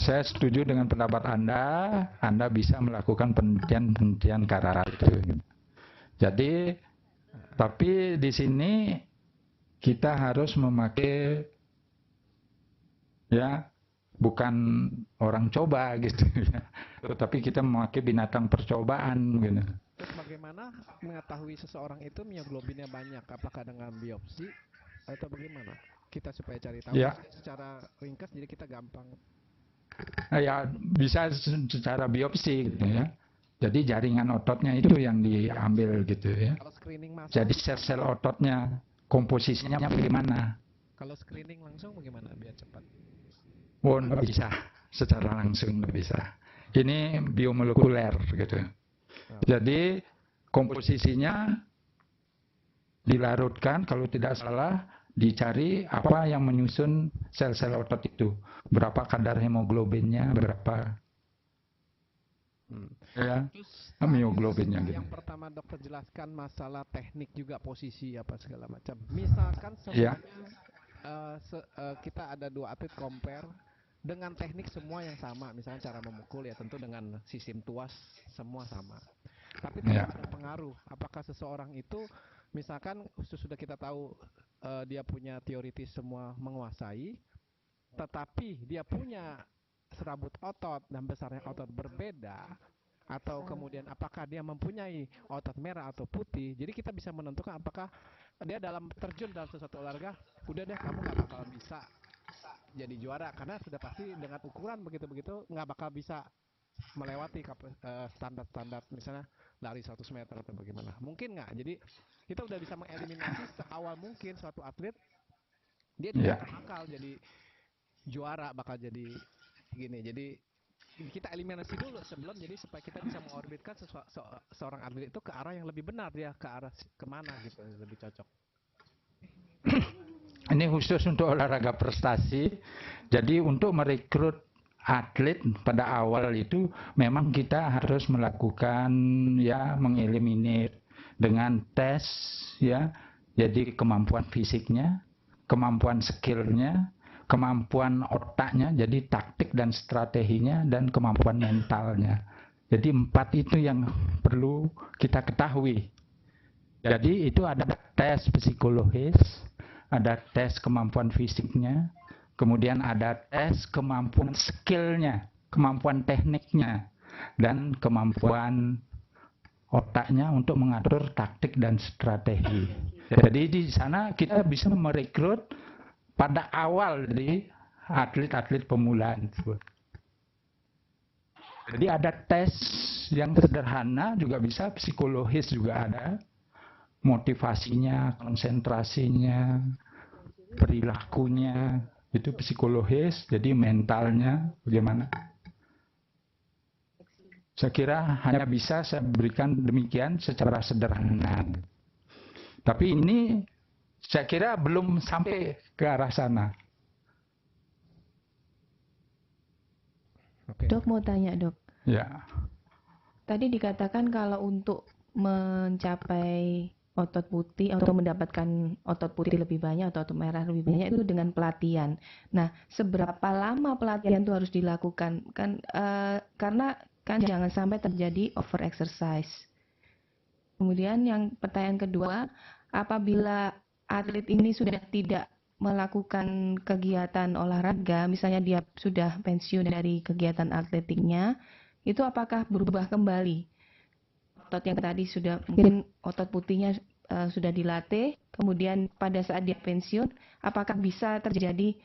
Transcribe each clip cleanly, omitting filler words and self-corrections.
saya setuju dengan pendapat Anda. Anda bisa melakukan penelitian-penelitian ke arah itu. Jadi, tapi di sini kita harus memakai, ya, bukan orang coba gitu ya, tetapi kita memakai binatang percobaan gitu. Terus bagaimana mengetahui seseorang itu mioglobinnya banyak? Apakah dengan biopsi atau bagaimana? Kita supaya cari tahu Ya. secara ringkas, jadi kita gampang. Ya, bisa secara biopsi gitu ya. Jadi jaringan ototnya itu yang diambil gitu ya. Kalau screening masuk, Jadi sel-sel ototnya komposisinya bagaimana? kalau screening langsung bagaimana biar cepat? Oh, nggak bisa secara langsung, nggak bisa. Ini biomolekuler gitu. Jadi komposisinya dilarutkan, kalau tidak salah dicari apa yang menyusun sel-sel otot itu, berapa kadar hemoglobinnya, berapa ya mioglobinnya gitu. Yang pertama dokter jelaskan masalah teknik juga, posisi apa segala macam. Misalkan Ya. semuanya kita ada dua atlet compare dengan teknik semua yang sama, misalnya cara memukul ya tentu dengan sistem tuas semua sama. Tapi Ya. ada pengaruh. Apakah seseorang itu misalkan sudah kita tahu dia punya teoritis semua menguasai, tetapi dia punya serabut otot dan besarnya otot berbeda, atau kemudian apakah dia mempunyai otot merah atau putih. Jadi kita bisa menentukan apakah dia dalam terjun dalam sesuatu olahraga, udah deh kamu nggak bakal bisa jadi juara karena sudah pasti dengan ukuran begitu-begitu nggak bakal bisa melewati standar-standar misalnya lari 100 meter atau bagaimana. Mungkin nggak? Jadi kita udah bisa mengeliminasi seawal mungkin suatu atlet dia tidak bakal jadi juara, bakal jadi gini. Jadi kita eliminasi dulu sebelum, jadi supaya kita bisa mengorbitkan seorang atlet itu ke arah yang lebih benar, dia ke arah kemana gitu lebih cocok. Ini khusus untuk olahraga prestasi. Jadi untuk merekrut atlet pada awal itu memang kita harus melakukan ya mengeliminir dengan tes ya. Jadi kemampuan fisiknya, kemampuan skillnya, kemampuan otaknya, jadi taktik dan strateginya, dan kemampuan mentalnya. Jadi 4 itu yang perlu kita ketahui. Jadi itu ada tes psikologis, ada tes kemampuan fisiknya, kemudian ada tes kemampuan skillnya, kemampuan tekniknya, dan kemampuan otaknya untuk mengatur taktik dan strategi. Jadi di sana kita bisa merekrut pada awal dari atlet-atlet pemula tersebut. Jadi ada tes yang sederhana juga bisa, psikologis juga ada, motivasinya, konsentrasinya, perilakunya, itu psikologis, jadi mentalnya bagaimana. Saya kira hanya bisa saya berikan demikian secara sederhana. Tapi ini saya kira belum sampai ke arah sana. Dok, mau tanya dok. Ya. Tadi dikatakan kalau untuk mencapai otot putih atau mendapatkan otot putih lebih banyak atau otot merah lebih banyak itu dengan pelatihan. Nah, seberapa lama pelatihan itu harus dilakukan? Karena kan jangan sampai terjadi over exercise. Kemudian yang pertanyaan kedua, apabila atlet ini sudah tidak melakukan kegiatan olahraga, misalnya dia sudah pensiun dari kegiatan atletiknya, itu apakah berubah kembali? Otot yang tadi sudah mungkin otot putihnya sudah dilatih, kemudian pada saat dia pensiun, apakah bisa terjadi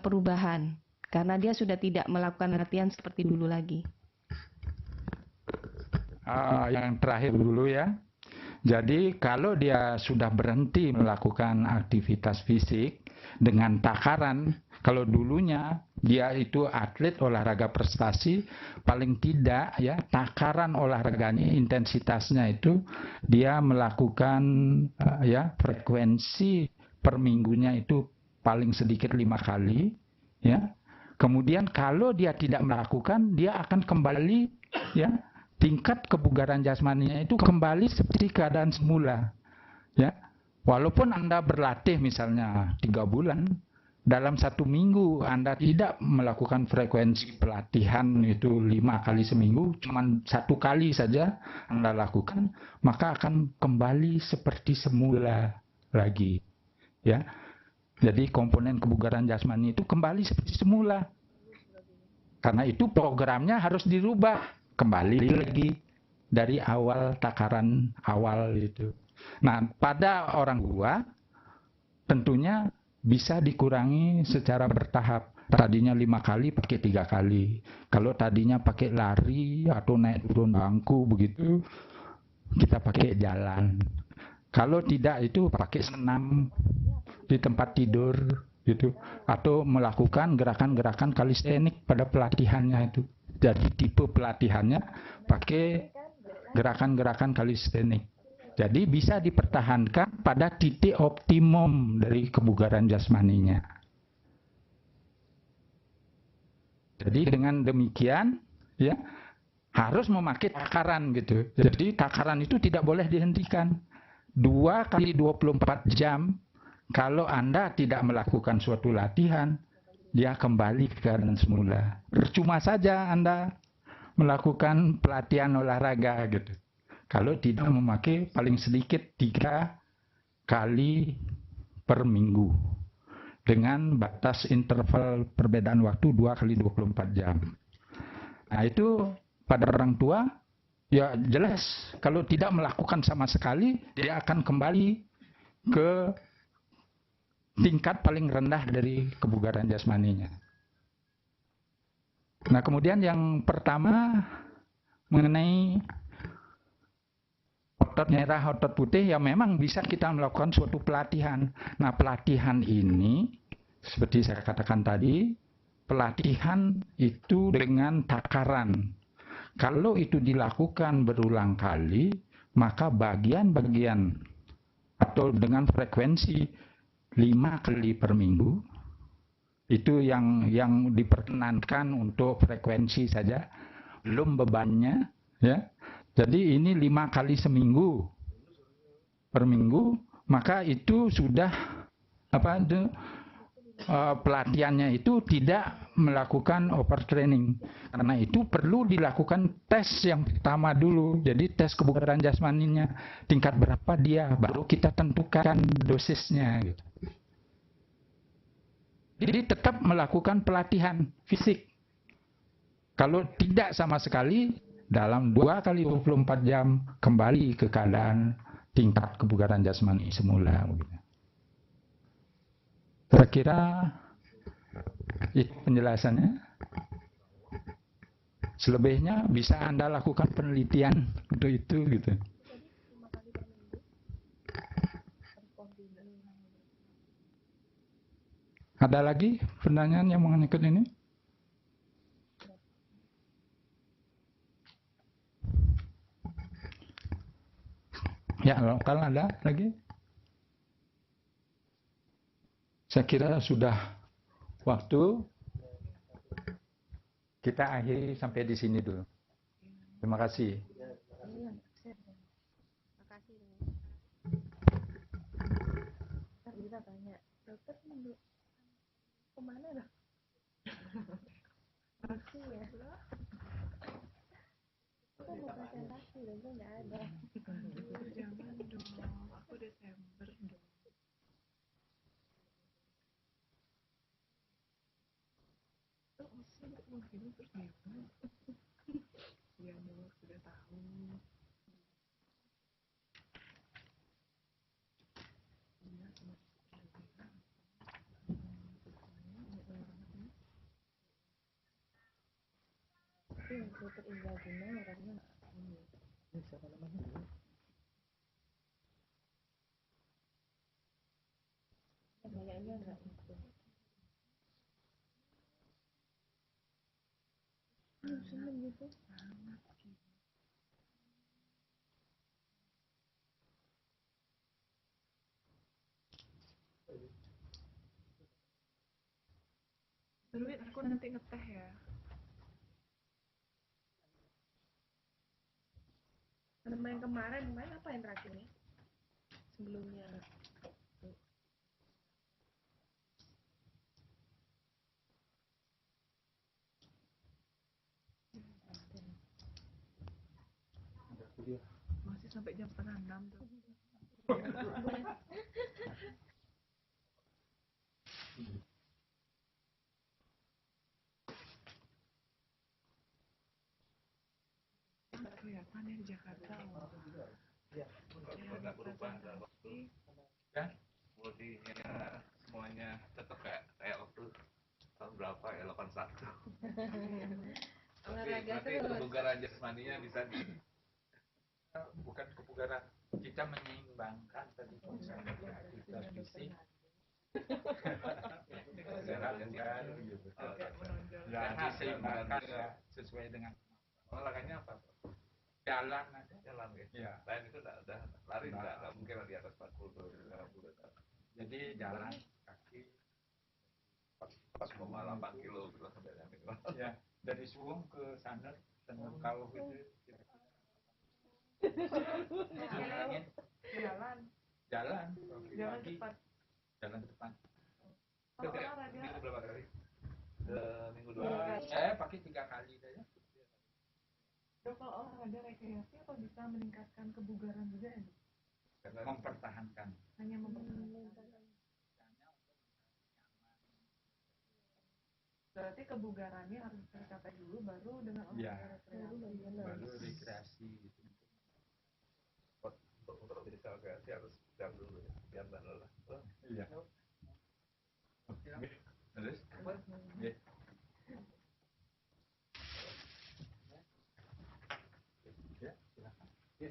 perubahan karena dia sudah tidak melakukan latihan seperti dulu lagi? Yang terakhir dulu ya. Jadi kalau dia sudah berhenti melakukan aktivitas fisik dengan takaran, kalau dulunya dia itu atlet olahraga prestasi, paling tidak ya takaran olahraganya, intensitasnya itu dia melakukan ya frekuensi per minggunya itu paling sedikit 5 kali ya. Kemudian kalau dia tidak melakukan, dia akan kembali ya tingkat kebugaran jasmaninya itu kembali seperti keadaan semula ya. Walaupun Anda berlatih misalnya 3 bulan dalam 1 minggu Anda tidak melakukan frekuensi pelatihan itu 5 kali seminggu, cuman 1 kali saja Anda lakukan, maka akan kembali seperti semula lagi. Ya, jadi komponen kebugaran jasmani itu kembali seperti semula. Karena itu programnya harus dirubah, kembali lagi dari awal, takaran awal itu. Nah, pada orang tua tentunya bisa dikurangi secara bertahap. Tadinya 5 kali pakai 3 kali. Kalau tadinya pakai lari atau naik turun bangku begitu, kita pakai jalan. Kalau tidak itu pakai senam di tempat tidur gitu, atau melakukan gerakan-gerakan kalistenik pada pelatihannya itu. Jadi tipe pelatihannya pakai gerakan-gerakan kalistenik. Jadi bisa dipertahankan pada titik optimum dari kebugaran jasmaninya. Jadi dengan demikian, ya, harus memakai takaran gitu. Jadi takaran itu tidak boleh dihentikan. 2 kali 24 jam, kalau Anda tidak melakukan suatu latihan, dia kembali ke keadaan semula. Percuma saja Anda melakukan pelatihan olahraga gitu, kalau tidak memakai paling sedikit 3 kali per minggu dengan batas interval perbedaan waktu 2 kali 24 jam. Nah, itu pada orang tua ya jelas, kalau tidak melakukan sama sekali, dia akan kembali ke tingkat paling rendah dari kebugaran jasmaninya. Nah, kemudian yang pertama mengenai otot merah, otot putih, ya memang bisa kita melakukan suatu pelatihan. Nah, pelatihan ini, seperti saya katakan tadi, pelatihan itu dengan takaran. Kalau itu dilakukan berulang kali, maka bagian-bagian atau dengan frekuensi 5 kali per minggu, itu yang diperkenankan untuk frekuensi saja, belum bebannya, ya. Jadi ini 5 kali seminggu per minggu, maka itu sudah pelatihannya itu tidak melakukan overtraining. Karena itu perlu dilakukan tes yang pertama dulu. Jadi tes kebugaran jasmaninya, tingkat berapa dia, baru kita tentukan dosisnya gitu. Jadi tetap melakukan pelatihan fisik. Kalau tidak sama sekali, dalam 2 kali 24 jam kembali ke keadaan tingkat kebugaran jasmani semula. Kira-kira itu penjelasannya. Selebihnya bisa Anda lakukan penelitian untuk itu gitu. Ada lagi pertanyaan yang mengenai ini? Ya, kalau ada lagi? Saya kira sudah waktu. Kita akhiri sampai di sini dulu. Terima kasih. Kita tanya, dokter kemana dah? Masih ya? Kita mau presentasi, dokter nggak ada. Jangan dong, aku Desember dong. Mungkin terus gitu. Ya dong, sudah tahu. Dokter Indra Guna orangnya ini. Siapa namanya? Kayaknya enggak itu. Seneng gitu. Dulu aku nanti ngeteh ya. Sama yang kemarin apa yang terakhir nih? Sebelumnya. sampai jam 5:30 tuh. Kelihatan ya di Jakarta. Nggak berubah dalam waktu. Ya. Multinya semuanya tetap kayak waktu tahun berapa ya, 81. Berarti kebugaran jasmaninya bisa Bukan kebugaran, kita menyeimbangkan tadi misalnya kita fisik. Kebugaran gitu. Ya, Diseimbangkan ya sesuai dengan olahraganya apa? jalan aja. Jalan ya. Ya. Lain itu udah lari nggak mungkin di atas 40 50. Jadi jalan kaki. Pas mau 8 kilo gitu sampai minimal. Ya, dari Suwung ke sana Tenun Kawah itu jalan cepat. jalan depan. Minggu berapa kali? Minggu 2 kali. Saya pakai 3 kali saja. Kalau olahraga rekreasi apa bisa meningkatkan kebugaran juga ya? Mempertahankan. Hanya mempertahankan. Berarti kebugarannya harus tercapai dulu baru dengan olahraga rekreasi. Baru rekreasi gitu. Untuk bisa rekreasi harus jam dulu ya, biar nggak lelah. Iya. Terus? Ya. Ya, silakan. Ya.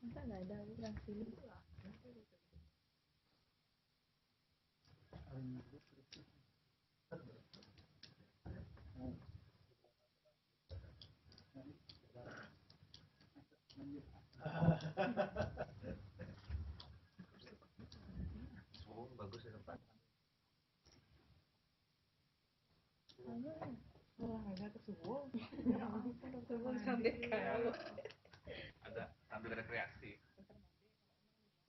Masa nggak ada rekreasi? Suwung bagus ya tempat. Olahraga ke Suwung. Suwung sampai kalau Ada sambil rekreasi.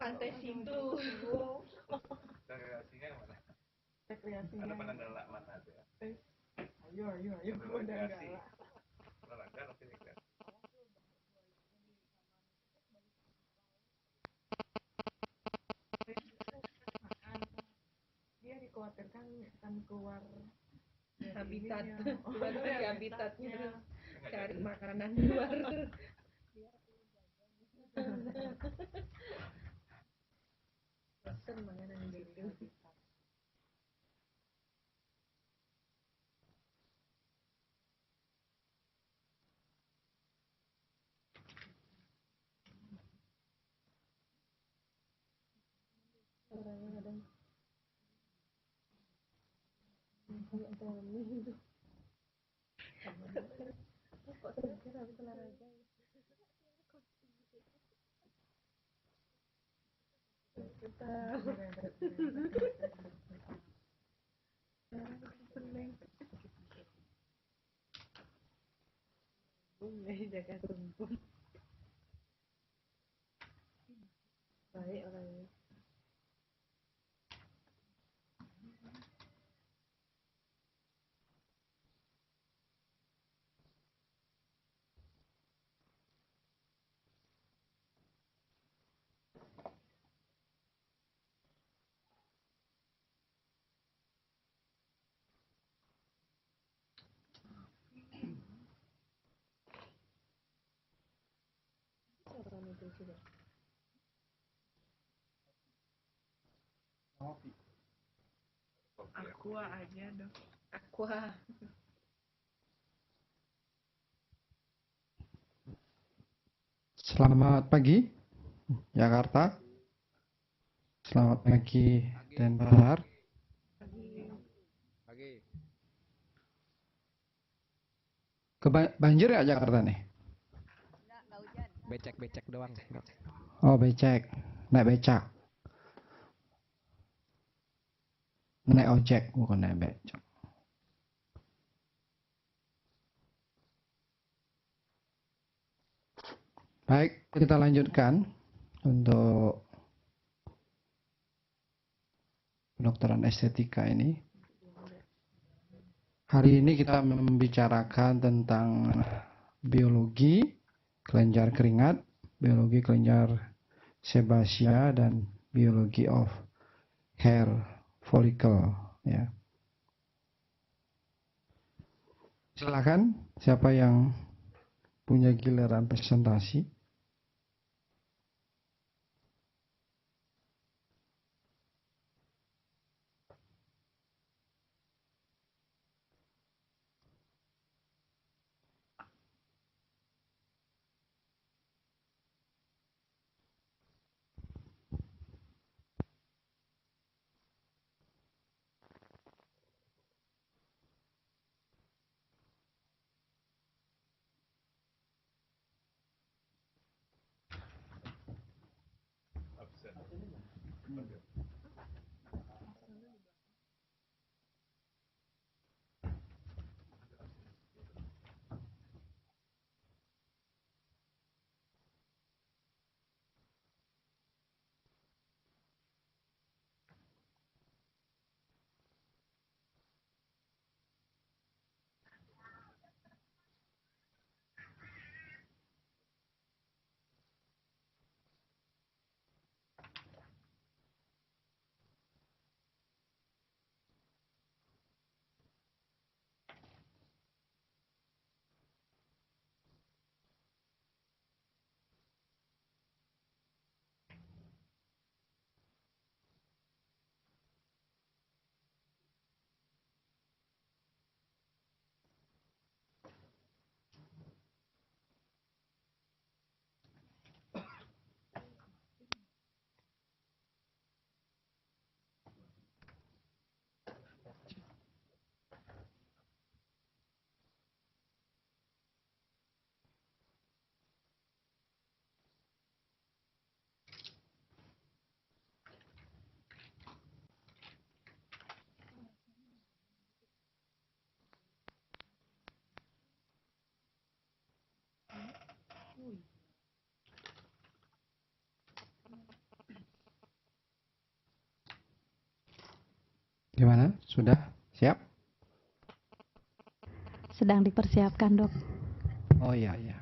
pantai situ. Rekreasinya mana? Rekreasinya. Ada penanggalan mana aja? Ayo, Rekreasi. udah Olahraga tapi rekreasi. Dia dikhawatirkan akan keluar Habitat, ininya. keluar dari Iya, habitatnya, Nggak cari jadi. makanan di luar. Pesen makanan gitu. Orangnya kadang kayak Tommy itu. Kok seger habis olahraga? Kita seneng. Jaga tumpung. Baik orangnya. Orang itu juga. Aqua aja dong. Aqua. Selamat pagi, Jakarta. Selamat pagi, Denpasar. Pagi. Banjir ya Jakarta nih? Becek doang. Oh, becek. Naik becak. Naik ojek, bukan naik becak. Baik, kita lanjutkan untuk kedokteran estetika ini. Hari ini kita membicarakan tentang biologi kelenjar keringat, biologi kelenjar sebasia, dan biologi of hair follicle. Ya. Silakan, siapa yang punya giliran presentasi? Gimana? Sudah siap? Sedang dipersiapkan, Dok. Oh iya, iya.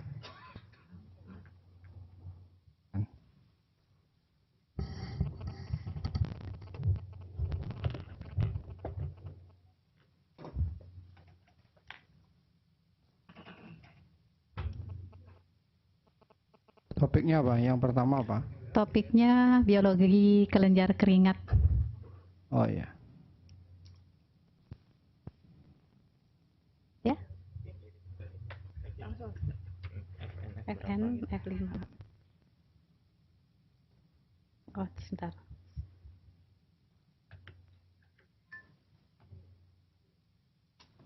Topiknya apa? Yang pertama apa? Topiknya biologi kelenjar keringat. Oh iya. Ya? FN F5. Oh, sebentar.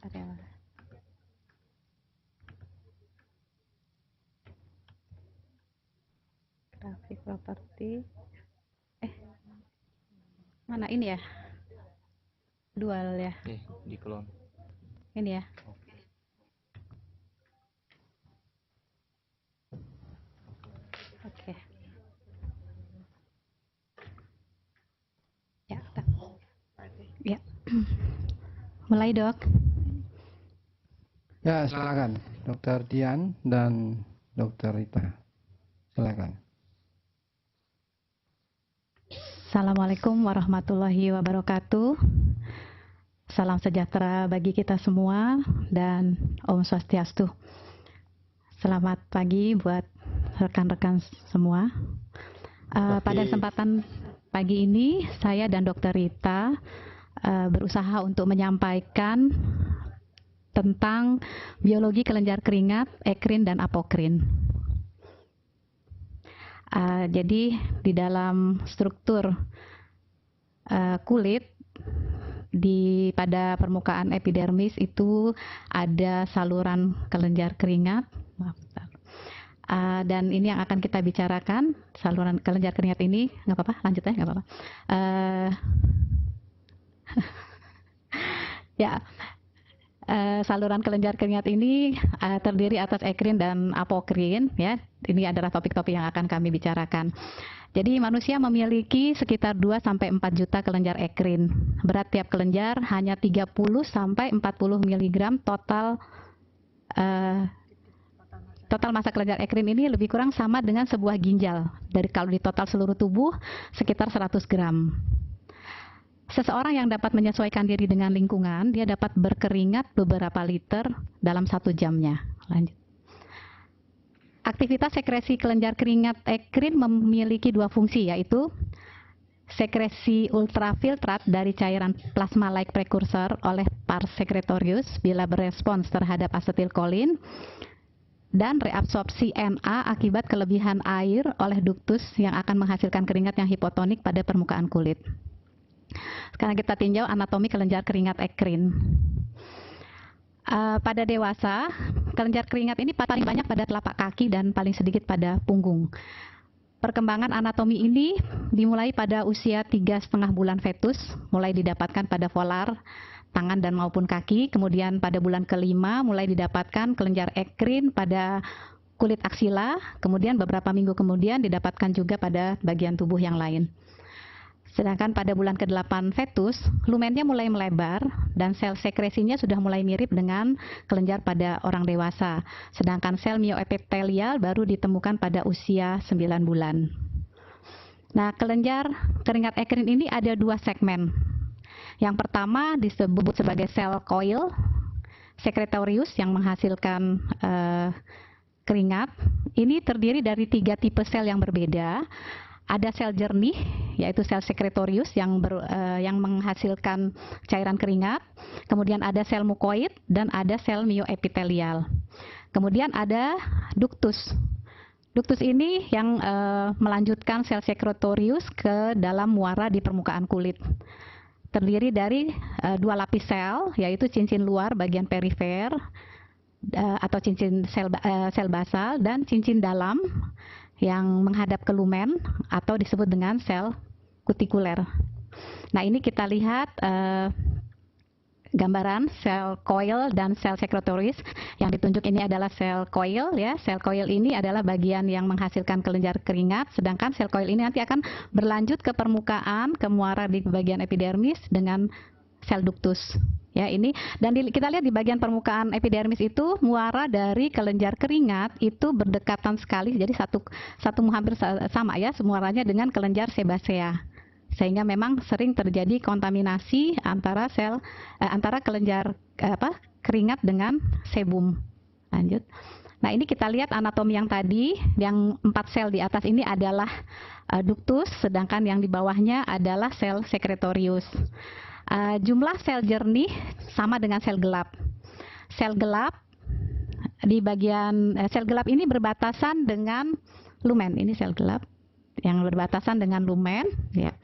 Ada apa? Grafik properti. Mana ini ya? Dual ya. Di clone. Ini ya. Oke. Ya, tak. Ya. Mulai, Dok. Ya, silakan. Dokter Dian dan Dokter Rita. Silakan. Assalamualaikum warahmatullahi wabarakatuh. Salam sejahtera bagi kita semua dan Om Swastiastu. Selamat pagi buat rekan-rekan semua. Pada kesempatan pagi ini saya dan Dokter Rita berusaha untuk menyampaikan tentang biologi kelenjar keringat, ekrin dan apokrin. Jadi di dalam struktur kulit pada permukaan epidermis itu ada saluran kelenjar keringat. Dan ini yang akan kita bicarakan, saluran kelenjar keringat ini, nggak apa-apa, lanjut ya, nggak apa-apa. Ya, saluran kelenjar keringat ini terdiri atas ekrin dan apokrin, ya. Ini adalah topik-topik yang akan kami bicarakan. Jadi manusia memiliki sekitar 2 sampai 4 juta kelenjar ekrin. Berat tiap kelenjar hanya 30 sampai 40 mg total. Total massa kelenjar ekrin ini lebih kurang sama dengan sebuah ginjal. Kalau di total seluruh tubuh sekitar 100 gram. Seseorang yang dapat menyesuaikan diri dengan lingkungan, dia dapat berkeringat beberapa liter dalam 1 jamnya. Lanjut. Aktivitas sekresi kelenjar keringat ekrin memiliki 2 fungsi, yaitu sekresi ultrafiltrat dari cairan plasma-like precursor oleh pars secretorius bila berespons terhadap asetilkolin, dan reabsorpsi Na akibat kelebihan air oleh duktus yang akan menghasilkan keringat yang hipotonik pada permukaan kulit. Sekarang kita tinjau anatomi kelenjar keringat ekrin. Pada dewasa, kelenjar keringat ini paling banyak pada telapak kaki dan paling sedikit pada punggung. Perkembangan anatomi ini dimulai pada usia 3,5 bulan fetus, mulai didapatkan pada volar, tangan dan maupun kaki. Kemudian pada bulan ke-5 mulai didapatkan kelenjar ekrin pada kulit aksila. Kemudian beberapa minggu kemudian didapatkan juga pada bagian tubuh yang lain. Sedangkan pada bulan ke-8 fetus, lumennya mulai melebar dan sel sekresinya sudah mulai mirip dengan kelenjar pada orang dewasa. Sedangkan sel mioepitelial baru ditemukan pada usia 9 bulan. Nah, kelenjar keringat ekrin ini ada 2 segmen. Yang pertama disebut sebagai sel coil secretorius yang menghasilkan keringat. Ini terdiri dari 3 tipe sel yang berbeda. Ada sel jernih, yaitu sel sekretorius yang menghasilkan cairan keringat. Kemudian ada sel mukoid dan ada sel mioepitelial. Kemudian ada duktus. Duktus ini yang melanjutkan sel sekretorius ke dalam muara di permukaan kulit. Terdiri dari 2 lapis sel, yaitu cincin luar bagian perifer atau cincin sel basal, dan cincin dalam yang menghadap ke lumen atau disebut dengan sel kutikuler. Nah, ini kita lihat gambaran sel coil dan sel sekretorius. Yang ditunjuk ini adalah sel coil, ya. Sel coil ini adalah bagian yang menghasilkan kelenjar keringat, sedangkan sel coil ini nanti akan berlanjut ke permukaan, ke muara di bagian epidermis dengan sel duktus. Ya, ini dan kita lihat di bagian permukaan epidermis itu muara dari kelenjar keringat itu berdekatan sekali, jadi satu hampir sama ya muaranya dengan kelenjar sebasea, sehingga memang sering terjadi kontaminasi antara kelenjar keringat dengan sebum. Lanjut. Nah, ini kita lihat anatomi yang tadi, yang 4 sel di atas ini adalah duktus, sedangkan yang di bawahnya adalah sel sekretorius. Jumlah sel jernih sama dengan sel gelap. Sel gelap di bagian sel gelap ini berbatasan dengan lumen. Ini sel gelap yang berbatasan dengan lumen, ya.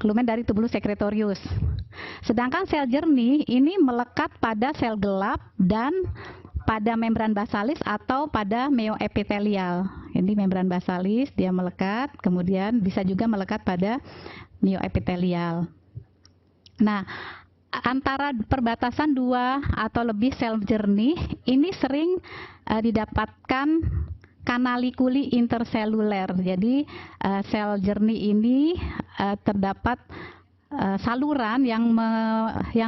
Lumen dari tubulus sekretorius. Sedangkan sel jernih ini melekat pada sel gelap dan pada membran basalis atau pada mioepitelial. Ini membran basalis, dia melekat, kemudian bisa juga melekat pada mioepitelial. Nah, antara perbatasan 2 atau lebih sel jernih ini sering didapatkan kanalikuli interseluler. Jadi sel jernih ini terdapat saluran yang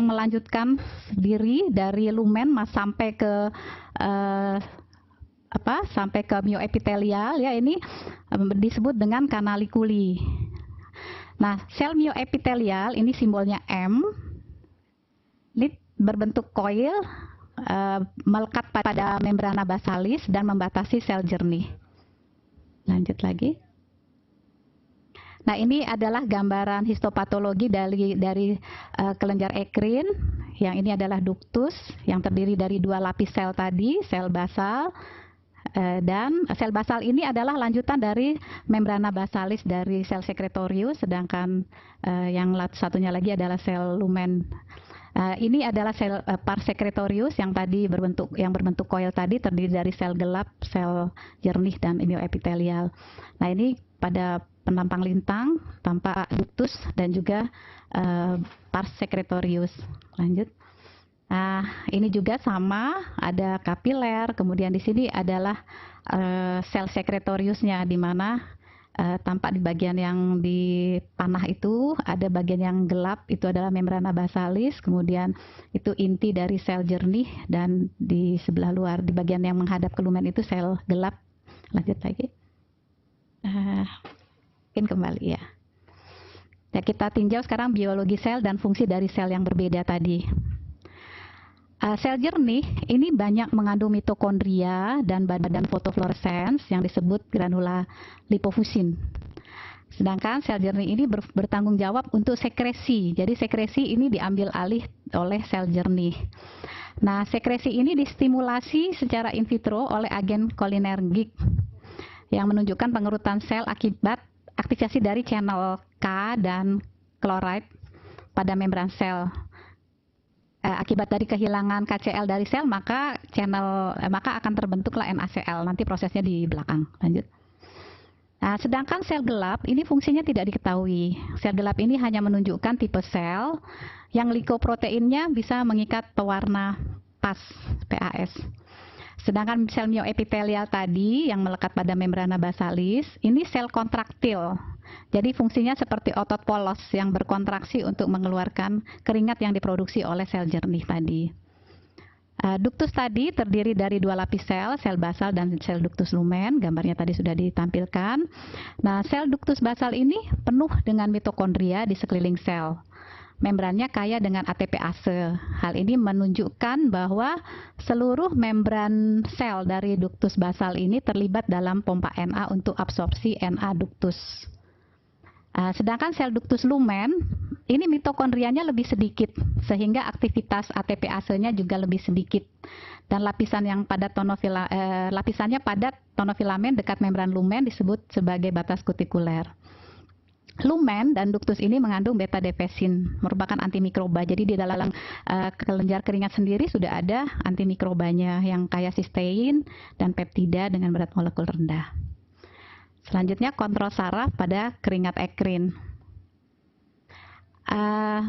melanjutkan diri dari lumen sampai ke sampai ke mioepitelial, ya. Ini disebut dengan kanalikuli. Nah, sel mioepitelial ini simbolnya M, ini berbentuk koil, melekat pada membrana basalis dan membatasi sel jernih. Lanjut lagi. Nah, ini adalah gambaran histopatologi dari kelenjar ekrin. Yang ini adalah duktus yang terdiri dari 2 lapis sel tadi, sel basal. Dan sel basal ini adalah lanjutan dari membrana basalis dari sel sekretorius, sedangkan yang satunya lagi adalah sel lumen. Ini adalah sel pars secretorius yang tadi berbentuk koil tadi, terdiri dari sel gelap, sel jernih dan mioepitelial. Nah, ini pada penampang lintang tampak duktus dan juga pars secretorius. Lanjut. Ini juga sama, ada kapiler, kemudian di sini adalah sel sekretoriusnya, di mana tampak di bagian yang di panah itu ada bagian yang gelap, itu adalah membrana basalis, kemudian itu inti dari sel jernih, dan di sebelah luar di bagian yang menghadap ke lumen itu sel gelap. Lanjut lagi, mungkin kembali ya. Ya, kita tinjau sekarang biologi sel dan fungsi dari sel yang berbeda tadi. Sel jernih ini banyak mengandung mitokondria dan badan fotofluoresens yang disebut granula lipofusin. Sedangkan sel jernih ini bertanggung jawab untuk sekresi. Jadi sekresi ini diambil alih oleh sel jernih. Nah, sekresi ini distimulasi secara in vitro oleh agen kolinergik yang menunjukkan pengerutan sel akibat aktivasi dari channel K dan chloride pada membran sel. Akibat dari kehilangan KCl dari sel, maka akan terbentuklah NaCl. Nanti prosesnya di belakang. Lanjut. Nah, sedangkan sel gelap ini fungsinya tidak diketahui. Sel gelap ini hanya menunjukkan tipe sel yang likoproteinnya bisa mengikat pewarna PAS, PAS. Sedangkan sel mioepitelial tadi yang melekat pada membrana basalis, ini sel kontraktil. Jadi fungsinya seperti otot polos yang berkontraksi untuk mengeluarkan keringat yang diproduksi oleh sel jernih tadi. Duktus tadi terdiri dari dua lapis sel basal dan sel duktus lumen, gambarnya tadi sudah ditampilkan. Nah, sel duktus basal ini penuh dengan mitokondria di sekeliling sel. Membrannya kaya dengan ATPase. Hal ini menunjukkan bahwa seluruh membran sel dari duktus basal ini terlibat dalam pompa Na untuk absorpsi Na duktus. Sedangkan sel duktus lumen ini mitokondrianya lebih sedikit sehingga aktivitas ATPase-nya juga lebih sedikit, dan lapisannya padat tonofilamen dekat membran lumen disebut sebagai batas kutikuler. Lumen dan duktus ini mengandung beta-defesin, merupakan antimikroba. Jadi di dalam kelenjar keringat sendiri sudah ada antimikrobanya yang kaya sistein dan peptida dengan berat molekul rendah. Selanjutnya kontrol saraf pada keringat ekrin.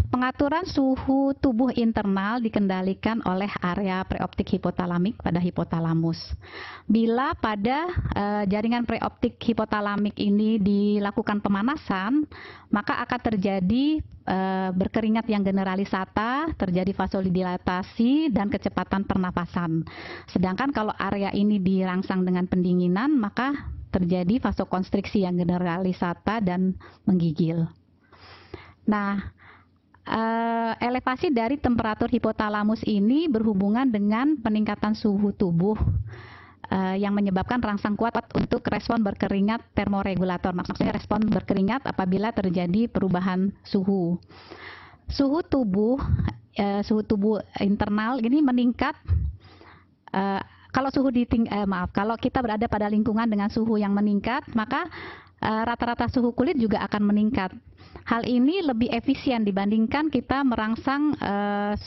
Pengaturan suhu tubuh internal dikendalikan oleh area preoptik hipotalamik pada hipotalamus. Bila pada jaringan preoptik hipotalamik ini dilakukan pemanasan, maka akan terjadi berkeringat yang generalisata, terjadi vasodilatasi dan kecepatan pernapasan. Sedangkan kalau area ini dirangsang dengan pendinginan, maka terjadi vasokonstriksi yang generalisata dan menggigil. Nah, elevasi dari temperatur hipotalamus ini berhubungan dengan peningkatan suhu tubuh yang menyebabkan rangsang kuat untuk respon berkeringat termoregulator. Maksudnya respon berkeringat apabila terjadi perubahan suhu. Suhu tubuh internal ini meningkat. Kalau kita berada pada lingkungan dengan suhu yang meningkat, maka rata-rata suhu kulit juga akan meningkat. Hal ini lebih efisien dibandingkan kita merangsang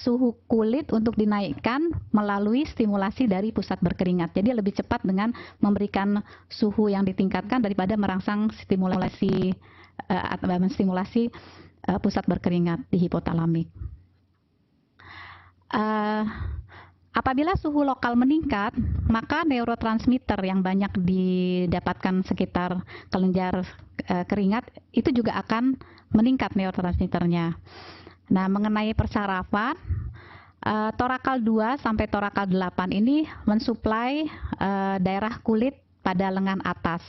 suhu kulit untuk dinaikkan melalui stimulasi dari pusat berkeringat. Jadi lebih cepat dengan memberikan suhu yang ditingkatkan daripada merangsang stimulasi pusat berkeringat di hipotalamik. Apabila suhu lokal meningkat, maka neurotransmitter yang banyak didapatkan sekitar kelenjar keringat itu juga akan meningkat neurotransmitternya. Nah, mengenai persarafan, torakal 2 sampai torakal 8 ini mensuplai daerah kulit pada lengan atas.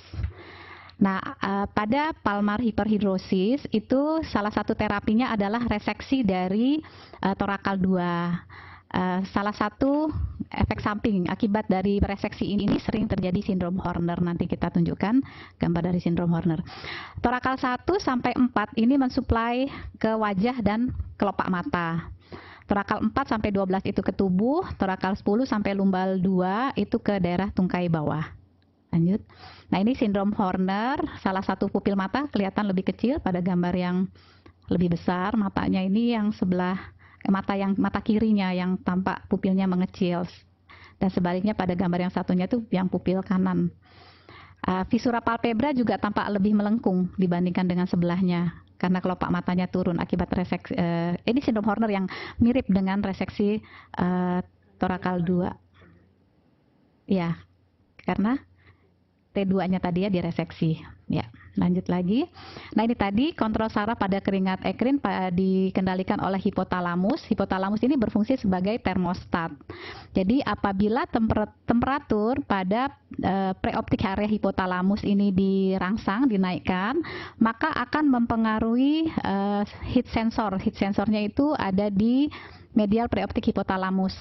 Nah, pada palmar hiperhidrosis itu salah satu terapinya adalah reseksi dari torakal 2. Salah satu efek samping akibat dari reseksi ini sering terjadi sindrom Horner. Nanti kita tunjukkan gambar dari sindrom Horner. Torakal 1 sampai 4 ini mensuplai ke wajah dan kelopak mata. Torakal 4 sampai 12 itu ke tubuh, torakal 10 sampai lumbal 2 itu ke daerah tungkai bawah. Lanjut. Nah, ini sindrom Horner, salah satu pupil mata kelihatan lebih kecil pada gambar yang lebih besar. Matanya ini yang sebelah mata kirinya yang tampak pupilnya mengecil, dan sebaliknya pada gambar yang satunya itu yang pupil kanan. Visura palpebra juga tampak lebih melengkung dibandingkan dengan sebelahnya karena kelopak matanya turun akibat reseksi. Ini sindrom Horner yang mirip dengan reseksi torakal 2. Ya, karena T2-nya tadi ya direseksi. Ya, lanjut lagi. Nah, ini tadi kontrol saraf pada keringat ekrin dikendalikan oleh hipotalamus. Hipotalamus ini berfungsi sebagai termostat. Jadi apabila temperatur pada preoptik area hipotalamus ini dirangsang, dinaikkan, maka akan mempengaruhi heat sensor. Heat sensornya itu ada di medial preoptik hipotalamus.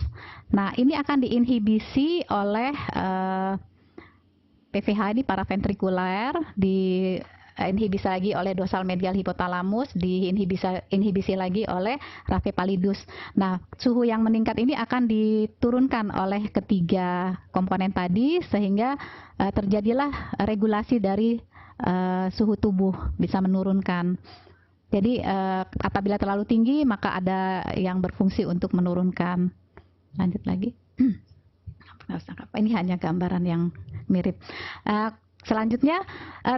Nah, ini akan diinhibisi oleh PVH ini paraventrikuler, diinhibisi lagi oleh dorsal medial hipotalamus, diinhibisi lagi oleh raphe pallidus. Nah, suhu yang meningkat ini akan diturunkan oleh ketiga komponen tadi sehingga terjadilah regulasi dari suhu tubuh, bisa menurunkan. Jadi apabila terlalu tinggi maka ada yang berfungsi untuk menurunkan. Lanjut lagi. Ini hanya gambaran yang mirip. Selanjutnya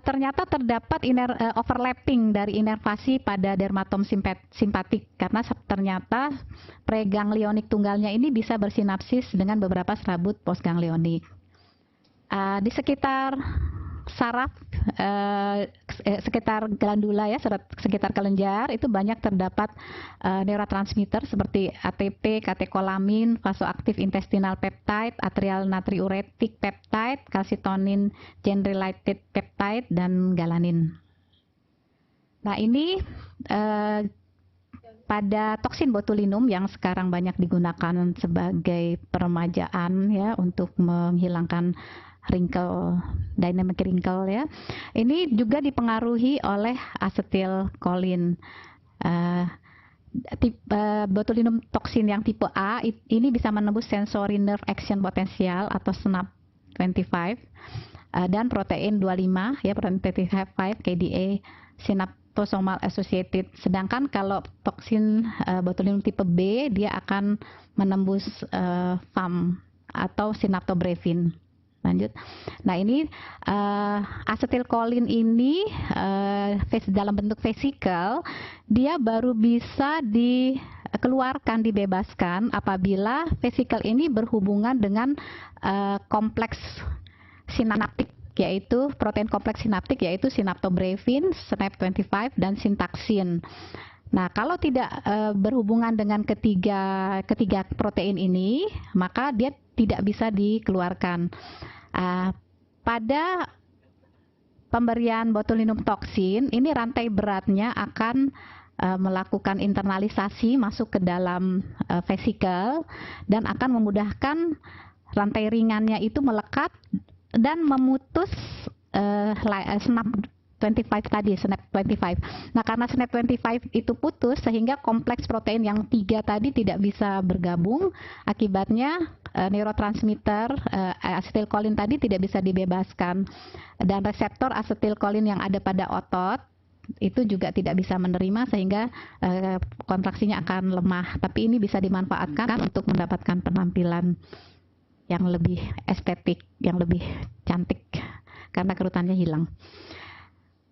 ternyata terdapat overlapping dari inervasi pada dermatom simpatik karena ternyata preganglionik tunggalnya ini bisa bersinapsis dengan beberapa serabut postganglionik. Di sekitar saraf, sekitar glandula ya, sekitar kelenjar itu banyak terdapat neurotransmitter seperti ATP, katekolamin, vasoaktif intestinal peptide, atrial natriuretic peptide, calcitonin gene-related peptide, dan galanin. Nah, ini pada toksin botulinum yang sekarang banyak digunakan sebagai peremajaan ya untuk menghilangkan wrinkle, dynamic wrinkle ya. Ini juga dipengaruhi oleh asetilkolin. Botulinum toksin yang tipe A ini bisa menembus sensory nerve action potensial atau SNAP25 dan protein 25 ya, protein 25 KDA synaptosomal associated. Sedangkan kalau toksin botulinum tipe B dia akan menembus FAM atau synaptobrevin. Lanjut. Nah, ini asetilkolin ini dalam bentuk vesikel dia baru bisa dikeluarkan, dibebaskan apabila vesikel ini berhubungan dengan kompleks sinaptik, yaitu protein kompleks sinaptik, yaitu synaptobrevin, SNAP25, dan sintaksin. Nah, kalau tidak berhubungan dengan ketiga protein ini, maka dia tidak bisa dikeluarkan. Pada pemberian botulinum toksin, ini rantai beratnya akan melakukan internalisasi masuk ke dalam vesikel dan akan memudahkan rantai ringannya itu melekat dan memutus SNAP25 tadi, SNAP25. Nah, karena SNAP25 itu putus sehingga kompleks protein yang 3 tadi tidak bisa bergabung, akibatnya neurotransmitter asetilkolin tadi tidak bisa dibebaskan dan reseptor asetilkolin yang ada pada otot itu juga tidak bisa menerima sehingga kontraksinya akan lemah. Tapi ini bisa dimanfaatkan untuk mendapatkan penampilan yang lebih estetik, yang lebih cantik karena kerutannya hilang.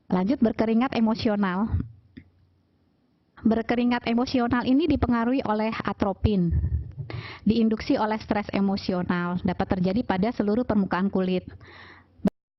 Lanjut, berkeringat emosional. Berkeringat emosional ini dipengaruhi oleh atropin. Diinduksi oleh stres emosional, dapat terjadi pada seluruh permukaan kulit.